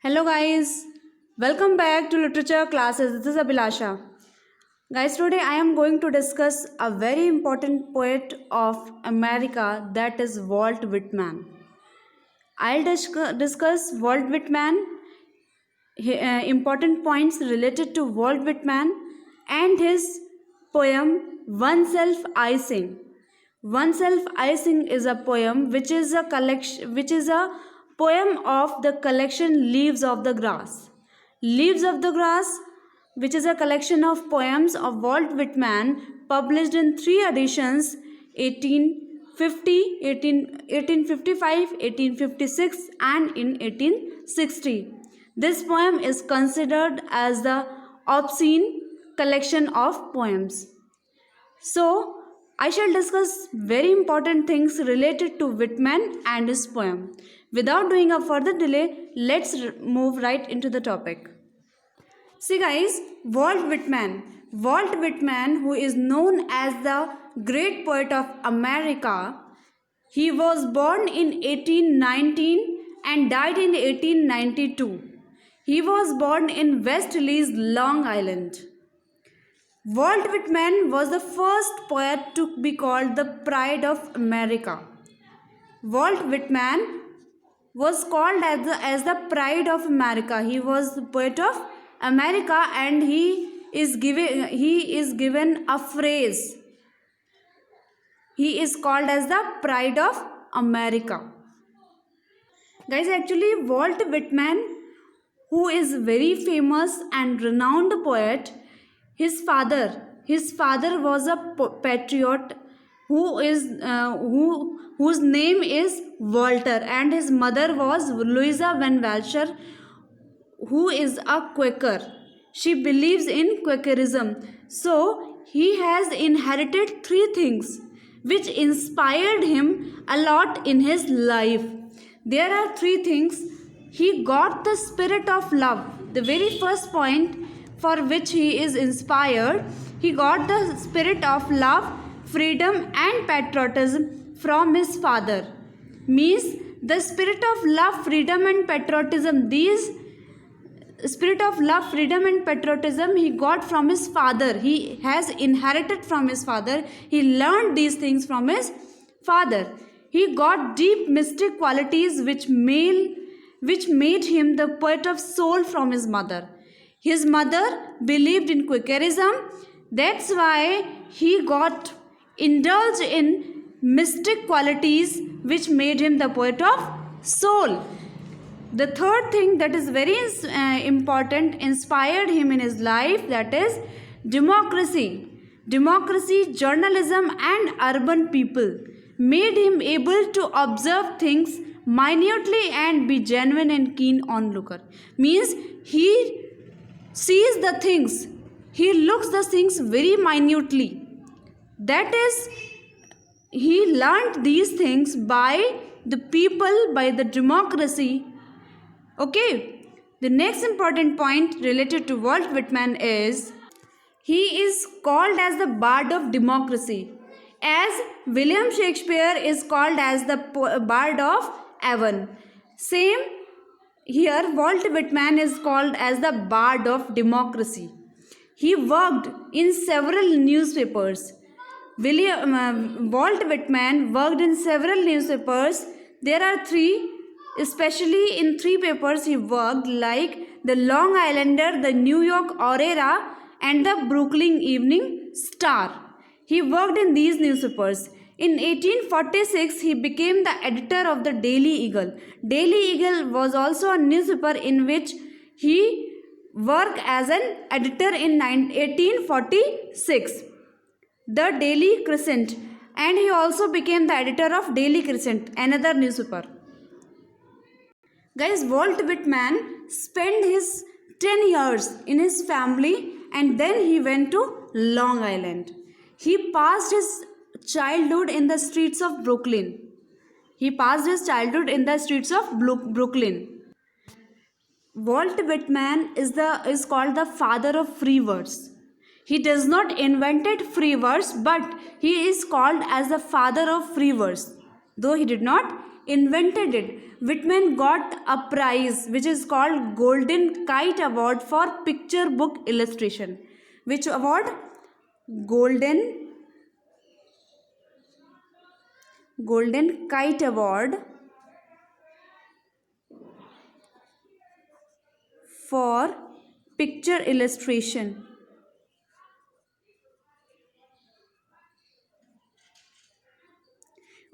Hello guys, welcome back to literature classes. This is Abhilasha. Guys, today I am going to discuss a very important poet of America, that is Walt Whitman. I'll discuss Walt Whitman, important points related to Walt Whitman and his poem One Self Icing. One Self Icing is a poem which is a poem of the collection Leaves of the Grass. Leaves of the Grass, which is a collection of poems of Walt Whitman published in three editions: 1850, 1855, 1856 and in 1860. This poem is considered as the obscene collection of poems. So, I shall discuss very important things related to Whitman and his poem. Without doing a further delay, let's move right into the topic. See guys, Walt Whitman. Walt Whitman, who is known as the great poet of America, he was born in 1819 and died in 1892. He was born in West Lees, Long Island. Walt Whitman was the first poet to be called the Pride of America. Walt Whitman was called as the Pride of America. He was the poet of America and he is given a phrase. He is called as the Pride of America. Guys, actually Walt Whitman, who is very famous and renowned poet, his father was a patriot whose name is Walter, and his mother was Louisa Van Welcher, who is a Quaker. She believes in Quakerism. So he has inherited three things which inspired him a lot in his life. There are three things. He got the spirit of love. The very first point for which he is inspired, he got the spirit of love, freedom and patriotism from his father. Means the spirit of love, freedom and patriotism, these spirit of love, freedom and patriotism he got from his father. He has inherited from his father. He learned these things from his father. He got deep mystic qualities which made him the poet of soul from his mother. His mother believed in Quakerism. That's why he got indulged in mystic qualities which made him the poet of soul. The third thing that is very important, inspired him in his life, that is democracy. Democracy, journalism and urban people made him able to observe things minutely and be genuine and keen onlooker. Means he sees the things, he looks the things very minutely. That is, he learnt these things by the people, by the democracy. Okay, the next important point related to Walt Whitman is he is called as the Bard of Democracy, as William Shakespeare is called as the Bard of Avon. Same here, Walt Whitman is called as the Bard of Democracy. He worked in several newspapers. Walt Whitman worked in several newspapers. There are three, especially in three papers he worked, like the Long Islander, the New York Aurora and the Brooklyn Evening Star. He worked in these newspapers. In 1846, he became the editor of the Daily Eagle. Daily Eagle was also a newspaper in which he worked as an editor in 1846. The Daily Crescent, and he also became the editor of Daily Crescent, another newspaper. Guys, Walt Whitman spent his 10 years in his family and then he went to Long Island. He passed his childhood in the streets of Brooklyn. Walt Whitman is called the father of free verse. He does not invented free verse, but he is called as the father of free verse, though he did not invented it. Whitman got a prize which is called Golden Kite Award for picture book illustration. Which award? Golden Kite Award for picture illustration.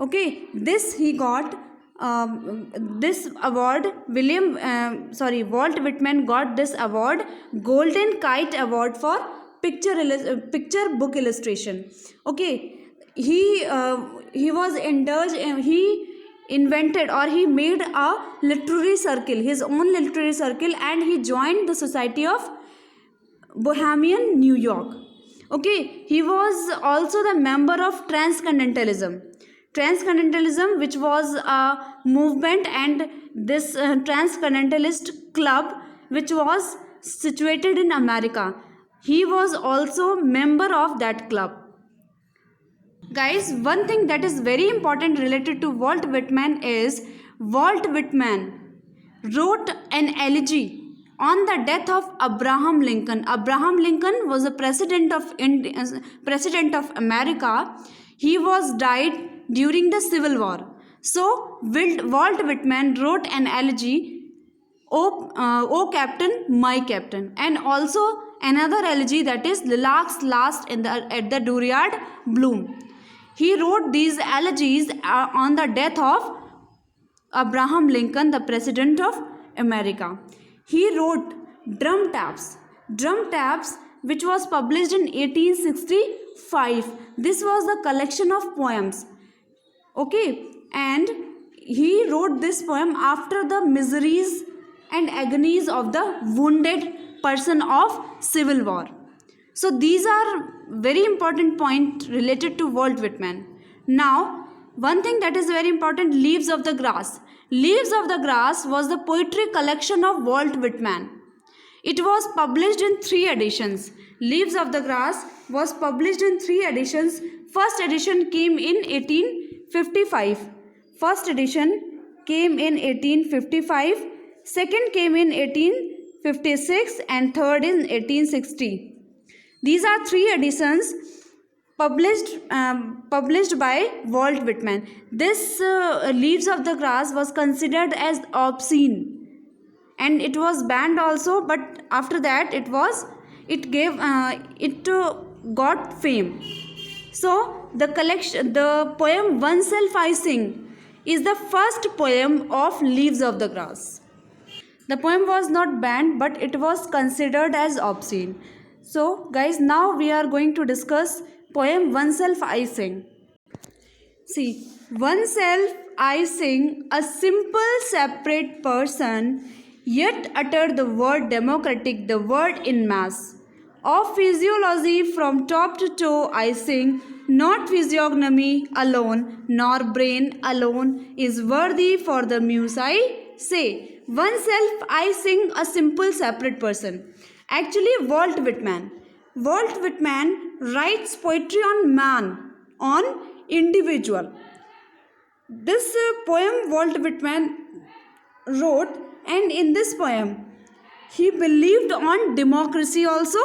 Okay, this he got this award. Walt Whitman got this award, Golden Kite Award for picture book illustration. Okay, he was indulged. He invented or he made a literary circle, his own literary circle, and he joined the Society of Bohemian, New York. Okay, he was also the member of Transcendentalism. Transcendentalism, which was a movement, and this Transcendentalist club, which was situated in America. He was also member of that club. Guys, one thing that is very important related to Walt Whitman is Walt Whitman wrote an elegy on the death of Abraham Lincoln. Abraham Lincoln was a president of America. He was died during the Civil War. So Walt Whitman wrote an elegy, "O Captain, my Captain," and also another elegy, that is "Lilacs Last at the Dooryard Bloom." He wrote these elegies on the death of Abraham Lincoln, the President of America. He wrote Drum Taps, which was published in 1865. This was the collection of poems. Okay, and he wrote this poem after the miseries and agonies of the wounded person of Civil War. So these are very important points related to Walt Whitman. Now, one thing that is very important, Leaves of the Grass. Leaves of the Grass was the poetry collection of Walt Whitman. It was published in 3 editions. Leaves of the Grass was published in 3 editions. First edition came in 1855. First edition came in 1855. Second came in 1856 and third in 1860. These are 3 editions published by Walt Whitman. This Leaves of the Grass was considered as obscene, and it was banned also. But after that, it got fame. So the poem "Oneself I Sing" is the first poem of Leaves of the Grass. The poem was not banned, but it was considered as obscene. So guys, now we are going to discuss poem "Oneself I Sing." See, oneself I sing, a simple separate person, yet utter the word democratic, the word in mass. Of physiology from top to toe I sing, not physiognomy alone, nor brain alone is worthy for the muse I say. Oneself I sing, a simple separate person. Actually, Walt Whitman writes poetry on man, on individual. This poem Walt Whitman wrote, and in this poem he believed on democracy also.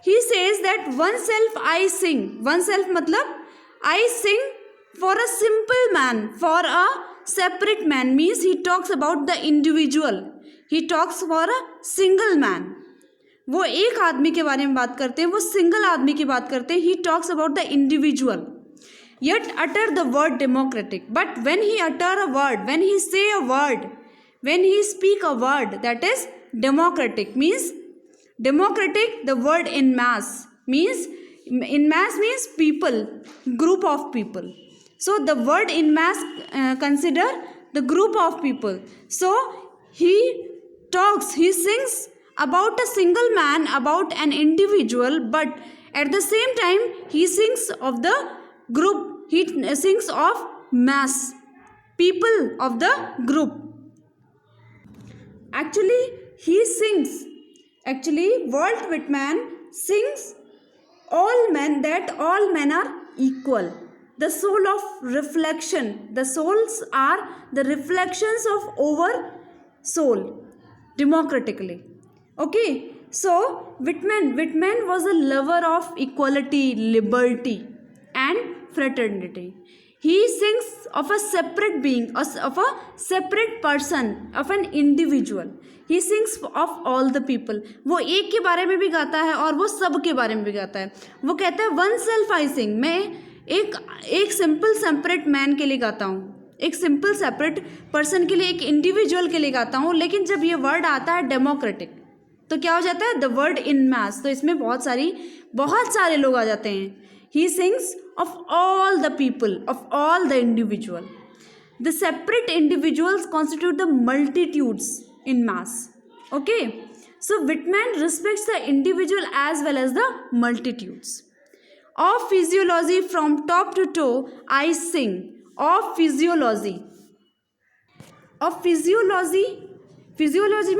He says that oneself I sing. Oneself matlab I sing for a simple man, for a separate man, means he talks about the individual. He talks for a single man. वो एक आदमी के बारे में बात करते हैं, वो सिंगल आदमी की बात करते हैं. He talks about the individual. Yet utter the word democratic. But when he utter a word, when he say a word, when he speak a word, that is democratic, means democratic, the word in mass means people, group of people. So the word in mass consider the group of people. So he sings about a single man, about an individual, but at the same time he sings of the group, he sings of mass, people of the group. Actually Walt Whitman sings all men, that all men are equal. the soul of reflection. The souls are the reflections of our soul democratically. Okay, so Whitman was a lover of equality, liberty, and fraternity. He thinks of a separate being, of a separate person, of an individual. He thinks of all the people. वो एक के बारे में भी गाता है और वो सब के बारे में भी गाता है. वो कहता है वन सेल्फ आई सिंग. मैं एक सिंपल सेपरेट मैन के लिए गाता हूँ, एक सिंपल सेपरेट पर्सन के लिए, एक इंडिविजुअल के लिए गाता हूँ. लेकिन जब ये वर्ड आता है डेमोक्रेटिक, तो क्या हो जाता है, द वर्ड इन मैस. तो इसमें बहुत सारे लोग आ जाते हैं. He sings of all the people, of all the individual. The separate individuals constitute the multitudes in mass. Okay, so Whitman respects the individual as well as the multitudes. Of physiology from top to toe I sing. Of physiology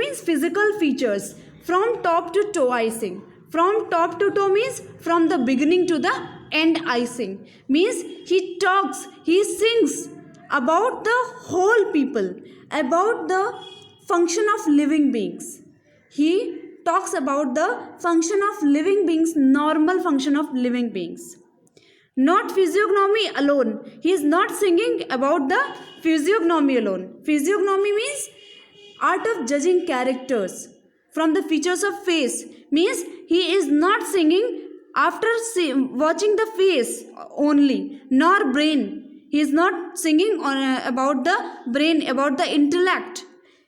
means physical features. From top to toe I sing. From top to toe means from the beginning to the end I sing. Means he sings about the whole people, about the function of living beings. He talks about the function of living beings, normal function of living beings. Not physiognomy alone. He is not singing about the physiognomy alone. Physiognomy means art of judging characters from the features of face. Means he is not singing after watching the face only, nor brain. He is not singing about the brain, about the intellect.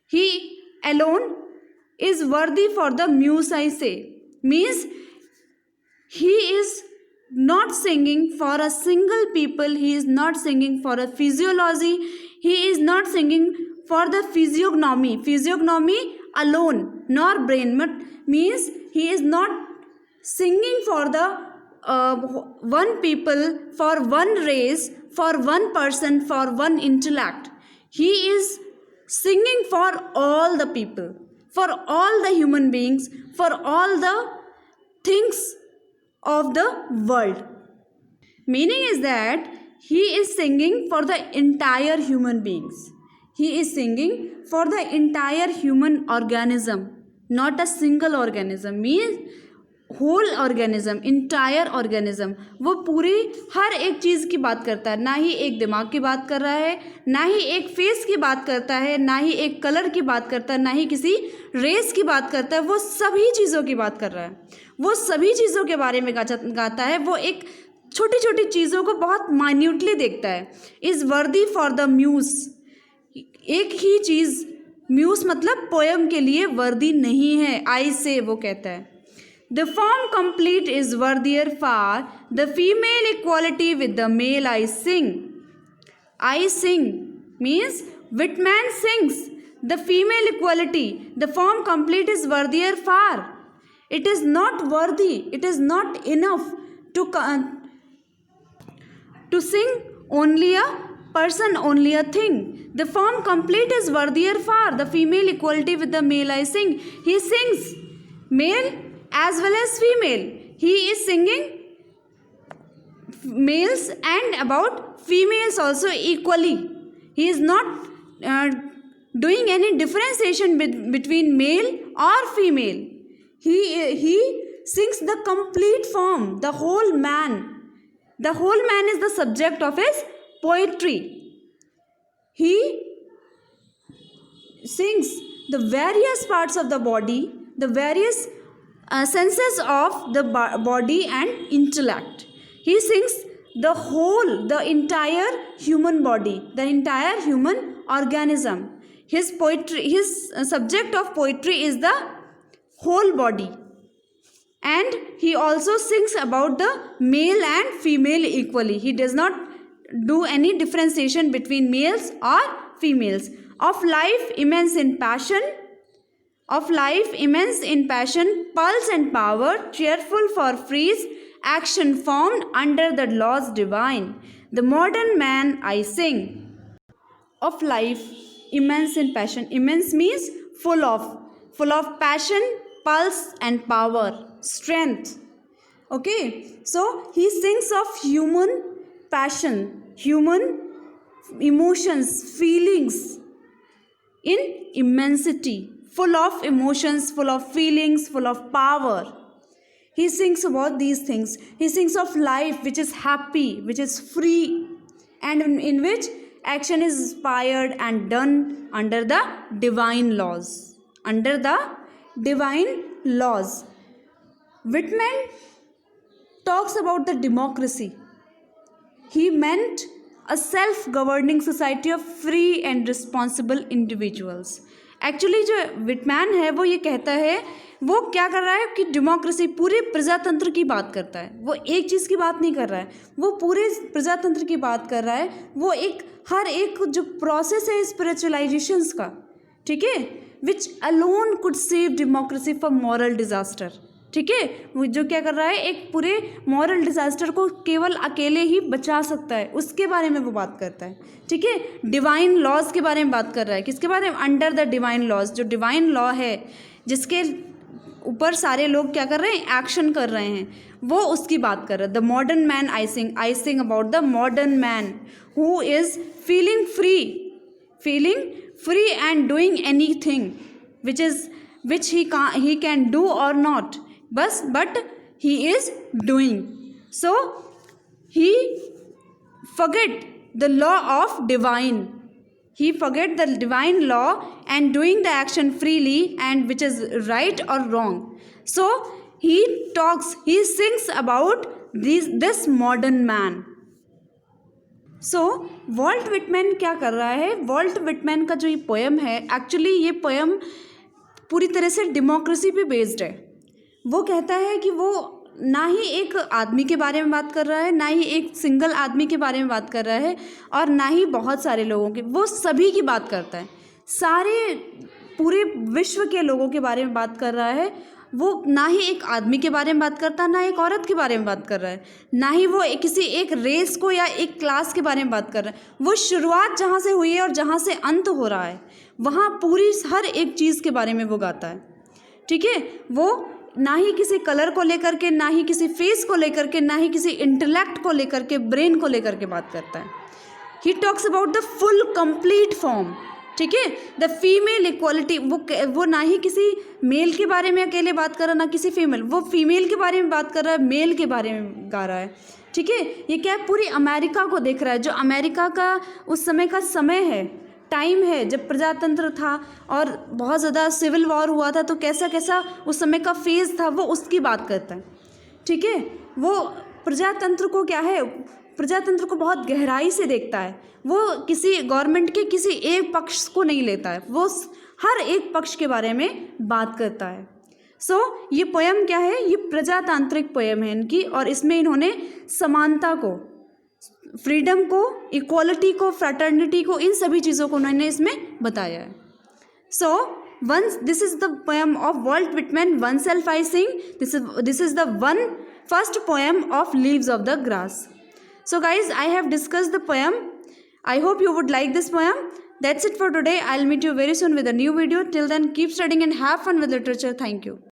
He alone is worthy for the muse, I say. Means he is not singing for a single people. He is not singing for a physiology. He is not singing for the physiognomy alone, nor brain. But means he is not singing for the one people, for one race, for one person, for one intellect. He is singing for all the people, for all the human beings, for all the things of the world. Meaning is that he is singing for the entire human beings. He is singing for the entire human organism, not a single organism. Means whole organism, entire organism. वो पूरी हर एक चीज़ की बात करता है. ना ही एक दिमाग की बात कर रहा है, ना ही एक फेस की बात करता है, ना ही एक कलर की बात करता है, ना ही किसी रेस की बात करता है. वो सभी चीज़ों की बात कर रहा है. वो सभी चीज़ों के बारे में गाता है. वो एक छोटी छोटी चीज़ों को बहुत माइन्यूटली देखता है. इज़ वर्दी फॉर द म्यूज़. एक ही चीज़ म्यूज़ मतलब पोएम के लिए वर्दी नहीं है. आई से वो कहता है. The form complete is worthier far, the female equality with the male I sing. I sing means Whitman sings the female equality. The form complete is worthier far. It is not worthy, it is not enough to sing only a person, only a thing. The form complete is worthier far, the female equality with the male I sing. He sings male as well as female. He is singing males and about females also equally. He is not doing any differentiation between male or female. He sings the complete form, the whole man. The whole man is the subject of his poetry. He sings the various parts of the body, the various senses of the body and intellect. He sings the whole, the entire human body, the entire human organism. His poetry, his subject of poetry is the whole body. And he also sings about the male and female equally. He does not do any differentiation between males or females. Of life immense in passion, pulse and power, cheerful for freeze, action formed under the laws divine. The modern man I sing. Of life immense in passion. Immense means full of passion, pulse and power, strength. Okay, so he sings of human passion, human emotions, feelings in immensity, full of emotions, full of feelings, full of power. He sings about these things. He sings of life which is happy, which is free, and in which action is inspired and done under the divine laws. Under the divine laws. Whitman talks about the democracy. He meant a self-governing society of free and responsible individuals. Actually जो Whitman है वो ये कहता है, वो क्या कर रहा है कि डेमोक्रेसी, पूरे प्रजातंत्र की बात करता है. वो एक चीज़ की बात नहीं कर रहा है, वो पूरे प्रजातंत्र की बात कर रहा है. वो एक हर एक जो प्रोसेस है स्पिरिचुअलाइजेशंस का, ठीक है, which alone could save democracy from moral disaster. ठीक है, वो जो क्या कर रहा है, एक पूरे मॉरल डिजास्टर को केवल अकेले ही बचा सकता है, उसके बारे में वो बात करता है. ठीक है, डिवाइन लॉज के बारे में बात कर रहा है. किसके बारे में? Under the divine laws. जो डिवाइन लॉ है जिसके ऊपर सारे लोग क्या कर रहे हैं, एक्शन कर रहे हैं, वो उसकी बात कर रहा है. The modern man, I sing about the modern man who is feeling free and doing anything which he can do or not, but he is doing. So he forget the law of divine. He forget the divine law and doing the action freely and which is right or wrong. So he sings about this modern man. So Walt Whitman क्या कर रहा है? Walt Whitman का जो ये poem है, actually ये poem पूरी तरह से डेमोक्रेसी पे बेस्ड है. वो कहता है कि वो ना ही एक आदमी के बारे में बात कर रहा है, ना ही एक सिंगल आदमी के बारे में बात कर रहा है, और ना ही बहुत सारे लोगों के, वो सभी की बात करता है. सारे पूरे विश्व के लोगों के बारे में बात कर रहा है. वो ना ही एक आदमी के बारे में बात करता, ना एक औरत के बारे में बात कर रहा है, ना ही वो किसी एक रेस को या एक क्लास के बारे में बात कर रहा है. वो शुरुआत जहाँ से हुई है और जहाँ से अंत हो रहा है, वहाँ पूरी हर एक चीज़ के बारे में वो गाता है. ठीक है, वो ना ही किसी कलर को लेकर के, ना ही किसी फेस को लेकर के, ना ही किसी इंटेलेक्ट को लेकर के, ब्रेन को लेकर के बात करता है. He talks about the full complete form. ठीक है, द फीमेल इक्वालिटी. वो ना ही किसी मेल के बारे में अकेले बात कर रहा, ना किसी फीमेल, वो फीमेल के बारे में बात कर रहा है, मेल के बारे में गा रहा है. ठीक है, ये क्या है, पूरी अमेरिका को देख रहा है, जो अमेरिका का उस समय का समय है, टाइम है, जब प्रजातंत्र था और बहुत ज़्यादा सिविल वॉर हुआ था, तो कैसा कैसा उस समय का फेज़ था, वो उसकी बात करता है. ठीक है, वो प्रजातंत्र को क्या है, प्रजातंत्र को बहुत गहराई से देखता है. वो किसी गवर्नमेंट के किसी एक पक्ष को नहीं लेता है, वो हर एक पक्ष के बारे में बात करता है. सो ये पोएम क्या है, ये प्रजातांत्रिक पोएम है इनकी, और इसमें इन्होंने समानता को, फ्रीडम को, इक्वालिटी को, फ्रैटर्निटी को, इन सभी चीज़ों को उन्होंने इसमें बताया है. सो this is the poem of Walt Whitman, Oneself I Sing. This is the first poem of Leaves of the Grass. So guys, I have discussed the poem. I hope you would like this poem. That's it for today. I'll meet you very soon with a new video. Till then, keep studying and have fun with literature. Thank you.